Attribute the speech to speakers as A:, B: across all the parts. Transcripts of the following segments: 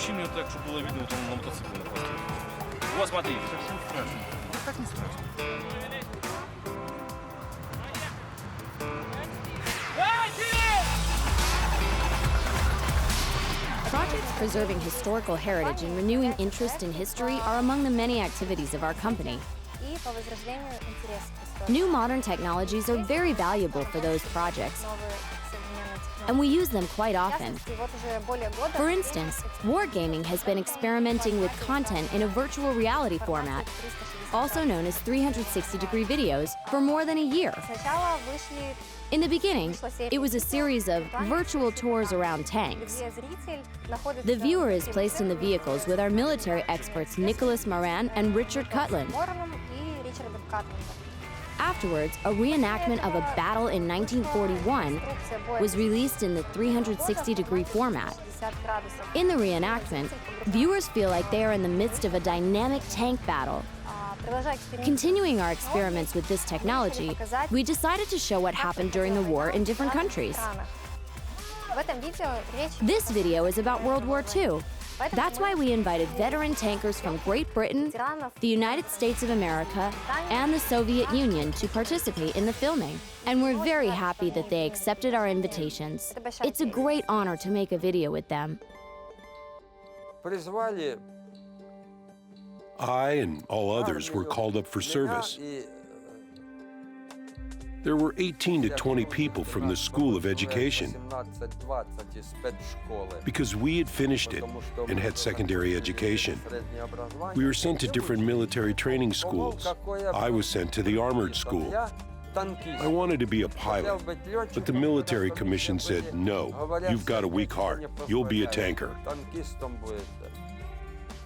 A: Включи мне так, чтобы было видно, вот он на мотоцикле на хвосте. Вот, смотри.
B: Совсем страшно. Так не страшно.
C: Projects preserving historical heritage and renewing interest in history are among the many activities of our company. New modern technologies are very valuable for those projects, and we use them quite often. For instance, Wargaming has been experimenting with content in a virtual reality format, also known as 360-degree videos, for more than a year. In the beginning, it was a series of virtual tours around tanks. The viewer is placed in the vehicles with our military experts Nicholas Moran and Richard Cutland. Afterwards, a reenactment of a battle in 1941 was released in the 360-degree format. In the reenactment, viewers feel like they are in the midst of a dynamic tank battle. Continuing our experiments with this technology, we decided to show what happened during the war in different countries. This video is about World War II. That's why we invited veteran tankers from Great Britain, the United States of America, and the Soviet Union to participate in the filming. And we're very happy that they accepted our invitations. It's a great honor to make a video with them.
D: I and all others were called up for service. There were 18 to 20 people from the School of Education because we had finished it and had secondary education. We were sent to different military training schools. I was sent to the Armored School. I wanted to be a pilot, but the military commission said, no, you've got a weak heart. You'll be a tanker.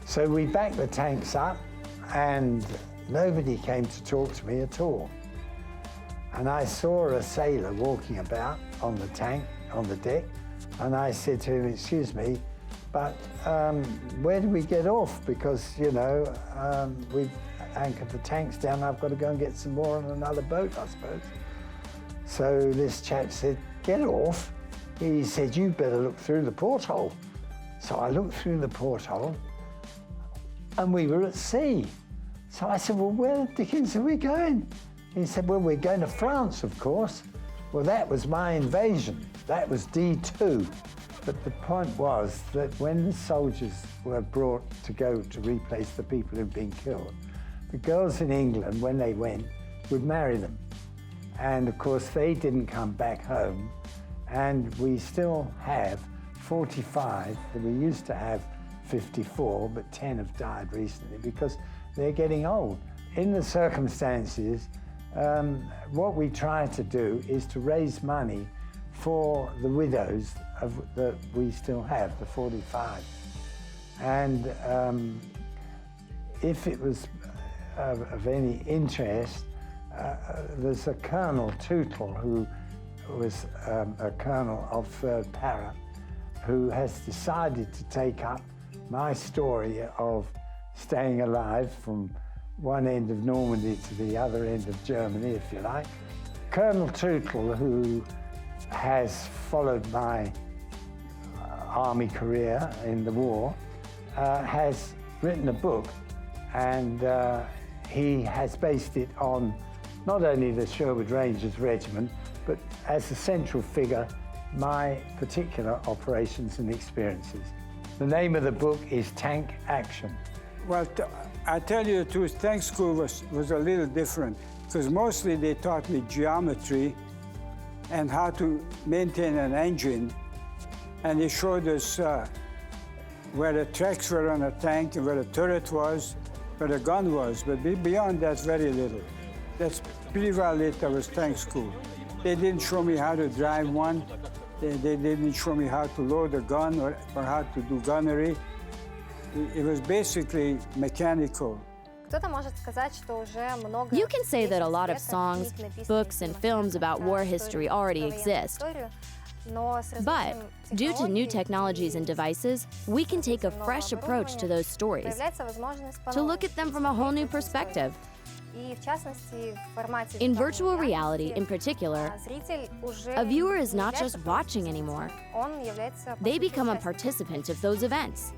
E: So we backed the tanks up, and nobody came to talk to me at all. And I saw a sailor walking about on the tank, on the deck, and I said to him, excuse me, but where do we get off? Because, you know, we've anchored the tanks down, I've got to go and get some more on another boat, I suppose. So this chap said, get off. He said, you better look through the porthole. So I looked through the porthole, and we were at sea. So I said, well, where the dickens are we going? He said, well, we're going to France, of course. Well, that was my invasion. That was D2. But the point was that when the soldiers were brought to go to replace the people who'd been killed, the girls in England, when they went, would marry them. And of course, they didn't come back home. And we still have 45, we used to have 54, but 10 have died recently because they're getting old. In the circumstances, what we try to do is to raise money for the widows that we still have, the 45. And if it was of any interest, there's a Colonel Tootle, who was a colonel of 3rd Para, who has decided to take up my story of staying alive from one end of Normandy to the other end of Germany, if you like. Colonel Tootle, who has followed my army career in the war, has written a book, and he has based it on not only the Sherwood Rangers Regiment, but as a central figure, my particular operations and experiences. The name of the book is Tank Action.
F: Well, I tell you the truth, tank school was a little different, because mostly they taught me geometry and how to maintain an engine, and they showed us where the tracks were on a tank and where the turret was, where the gun was, but beyond that, very little. That's pretty well it. That was tank school. They didn't show me how to drive one. They didn't show me how to load a gun or how to do gunnery. It was basically mechanical.
C: You can say that a lot of songs, books, and films about war history already exist. But due to new technologies and devices, we can take a fresh approach to those stories, to look at them from a whole new perspective. In virtual reality, in particular, a viewer is not just watching anymore. They become a participant of those events.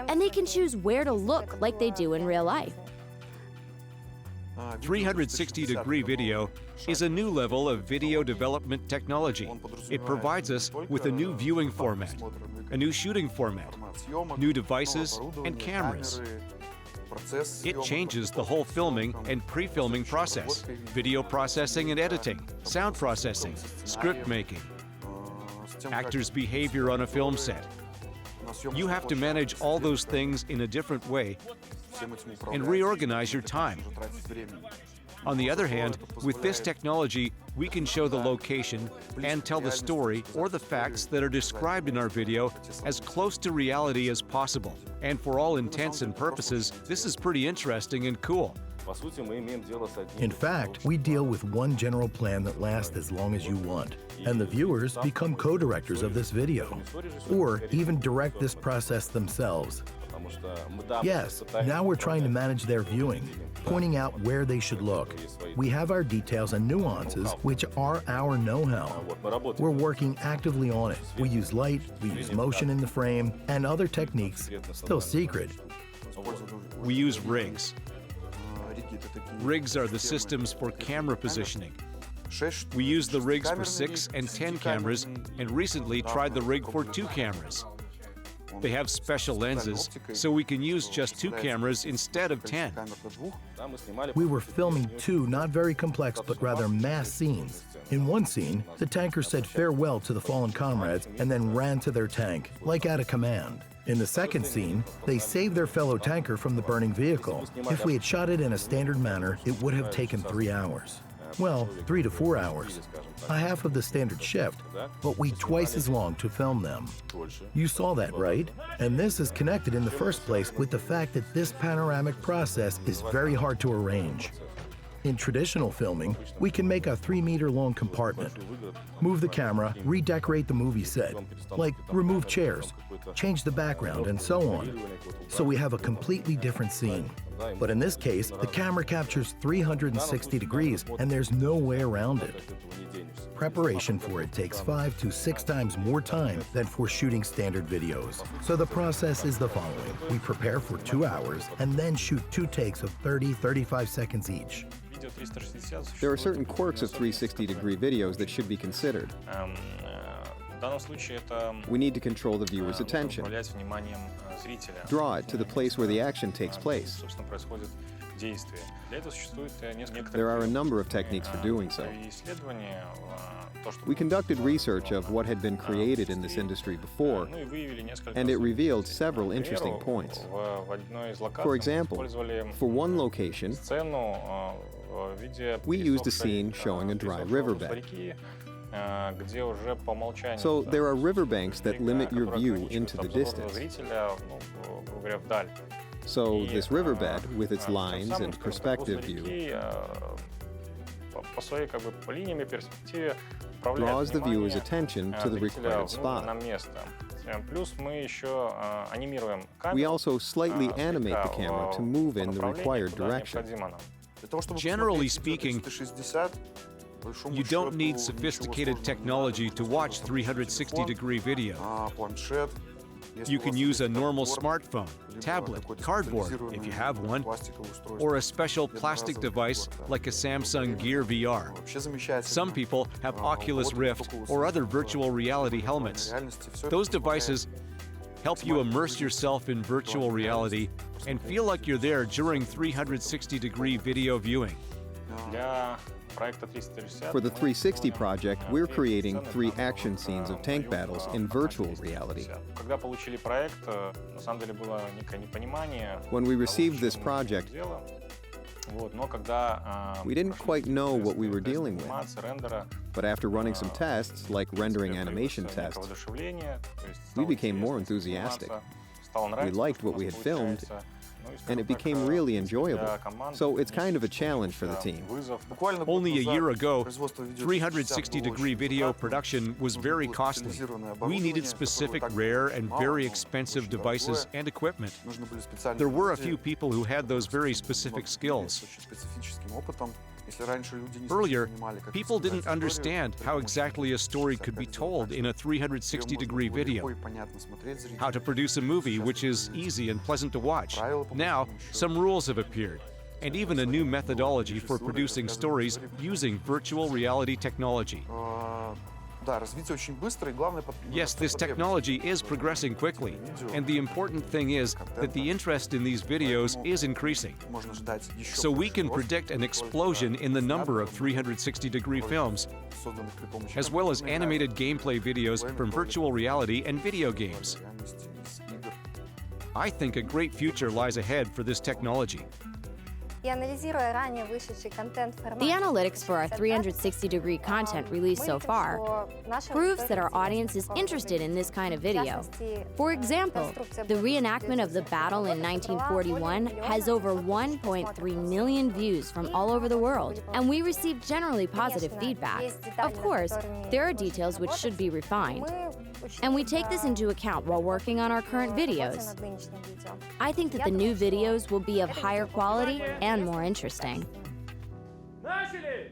C: And they can choose where to look like they do in real life.
G: 360-degree video is a new level of video development technology. It provides us with a new viewing format, a new shooting format, new devices and cameras. It changes the whole filming and pre-filming process, video processing and editing, sound processing, script making, actors' behavior on a film set. You have to manage all those things in a different way and reorganize your time. On the other hand, with this technology, we can show the location and tell the story or the facts that are described in our video as close to reality as possible. And for all intents and purposes, this is pretty interesting and cool.
H: In fact, we deal with one general plan that lasts as long as you want, and the viewers become co-directors of this video, or even direct this process themselves. Yes, now we're trying to manage their viewing, pointing out where they should look. We have our details and nuances, which are our know-how. We're working actively on it. We use light, we use motion in the frame, and other techniques, still secret.
G: We use rigs. Rigs are the systems for camera positioning. We use the rigs for 6 and 10 cameras, and recently tried the rig for 2 cameras. They have special lenses, so we can use just 2 cameras instead of 10.
H: We were filming 2 not very complex but rather mass scenes. In one scene, the tanker said farewell to the fallen comrades and then ran to their tank, like at a command. In the second scene, they saved their fellow tanker from the burning vehicle. If we had shot it in a standard manner, it would have taken 3 hours. Well, 3 to 4 hours. A half of the standard shift, but we twice as long to film them. You saw that, right? And this is connected in the first place with the fact that this panoramic process is very hard to arrange. In traditional filming, we can make a 3-meter-long compartment, move the camera, redecorate the movie set, like remove chairs, change the background, and so on. So we have a completely different scene. But in this case, the camera captures 360 degrees, and there's no way around it. Preparation for it takes 5 to 6 times more time than for shooting standard videos. So the process is the following. We prepare for 2 hours and then shoot 2 takes of 30-35 seconds each.
I: There are certain quirks of 360-degree videos that should be considered. We need to control the viewer's attention, draw it to the place where the action takes place. There are a number of techniques for doing so. We conducted research of what had been created in this industry before, and it revealed several interesting points. For example, for one location, we used a scene showing a dry riverbed. So there are riverbanks that limit your view into the distance. So this riverbed, with its lines and perspective view, draws the viewer's attention to the required spot. We also slightly animate the camera to move in the required direction.
G: Generally speaking, you don't need sophisticated technology to watch 360-degree video. You can use a normal smartphone, tablet, cardboard, if you have one, or a special plastic device like a Samsung Gear VR. Some people have Oculus Rift or other virtual reality helmets. Those devices help you immerse yourself in virtual reality and feel like you're there during 360-degree video viewing.
I: For the 360 project, we're creating 3 action scenes of tank battles in virtual reality. When we received this project, we didn't quite know what we were dealing with. But after running some tests, like rendering animation tests, we became more enthusiastic. We liked what we had filmed, and it became really enjoyable. So it's kind of a challenge for the team.
G: Only a year ago, 360-degree video production was very costly. We needed specific rare and very expensive devices and equipment. There were a few people who had those very specific skills. Earlier, people didn't understand how exactly a story could be told in a 360-degree video, how to produce a movie which is easy and pleasant to watch. Now, some rules have appeared, and even a new methodology for producing stories using virtual reality technology. Yes, this technology is progressing quickly, and the important thing is that the interest in these videos is increasing. So we can predict an explosion in the number of 360-degree films, as well as animated gameplay videos from virtual reality and video games. I think a great future lies ahead for this technology.
C: The analytics for our 360-degree content released so far proves that our audience is interested in this kind of video. For example, the reenactment of the battle in 1941 has over 1.3 million views from all over the world, and we received generally positive feedback. Of course, there are details which should be refined, and we take this into account while working on our current videos. I think that the new videos will be of higher quality and more interesting.
A: Начали!